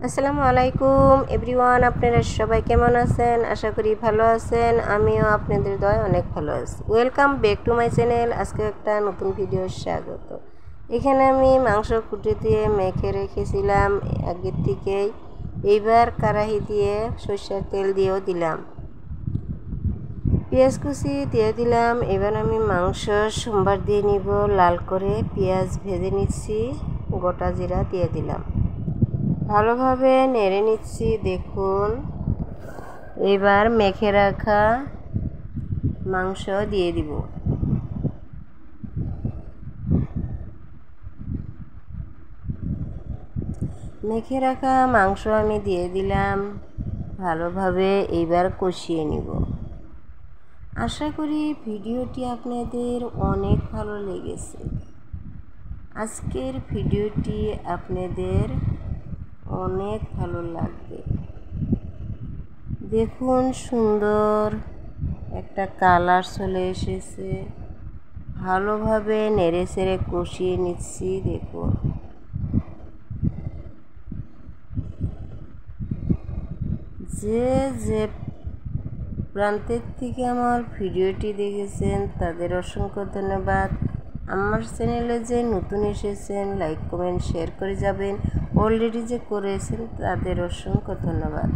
আসসালামু আলাইকুম এভরিওয়ান, আপনারা সবাই কেমন আছেন? আশা করি ভালো আছেন। আমিও আপনাদের দয়ায় অনেক ভালো আছি। Welcome back to my channel. আজকে একটা নতুন ভিডিওর স্বাগত। এখানে আমি মাংস কুটে দিয়ে মেখে রেখেছিলাম আগের থেকেই। এইবার কড়াই দিয়ে সরষের তেল দিয়েও দিলাম, পেঁয়াজ কুচি দিয়ে দিলাম। এবার আমি মাংস সোমবার দিয়ে নিব। লাল করে পেঁয়াজ ভেজে নিচ্ছি, গোটা জিরা দিয়ে দিলাম, ভালোভাবে নেড়ে নিচ্ছি। দেখুন, এবার মেখে রাখা মাংস দিয়ে দিব। মেখে রাখা মাংস আমি দিয়ে দিলাম, ভালোভাবে এবার কষিয়ে নিব। আশা করি ভিডিওটি আপনাদের অনেক ভালো লেগেছে। আজকের ভিডিওটি আপনাদের অনেক ভালো লাগবে। দেখুন, সুন্দর একটা কালার চলে এসেছে। ভালোভাবে নেড়ে চেড়ে কষিয়ে নিচ্ছি। দেখুন, যে যে প্রান্তের থেকে আমার ভিডিওটি দেখেছেন তাদের অসংখ্য ধন্যবাদ। আমার চ্যানেলে যে নতুন এসেছেন, লাইক কমেন্ট শেয়ার করে যাবেন। অলরেডি যে করেছেন তাদের অসংখ্য ধন্যবাদ।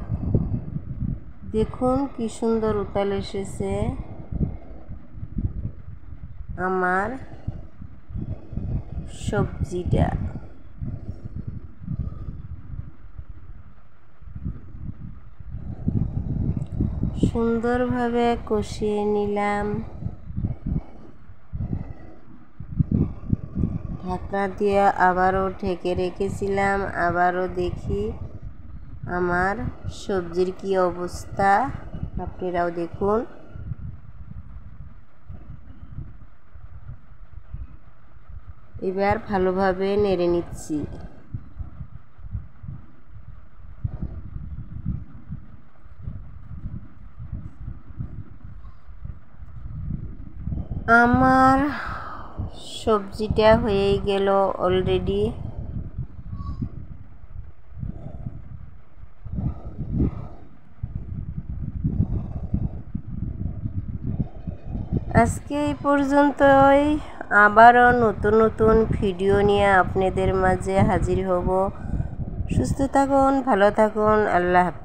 দেখুন কি সুন্দর উতাল এসেছে আমার সবজিটা। সুন্দরভাবে কষিয়ে নিলাম। ঢাকনা দিয়ে আবারও ঢেকে রেখেছিলাম। আবারও দেখি আমার সবজির কি অবস্থা, আপনারাও দেখুন। এবার ভালোভাবে নেড়ে নিচ্ছি। আমার সবজিটা হয়েই গেল অলরেডি। আজকে এই পর্যন্তই। আবারও নতুন নতুন ভিডিও নিয়ে আপনাদের মাঝে হাজির হব। সুস্থ থাকুন, ভালো থাকুন। আল্লাহ হাফেজ।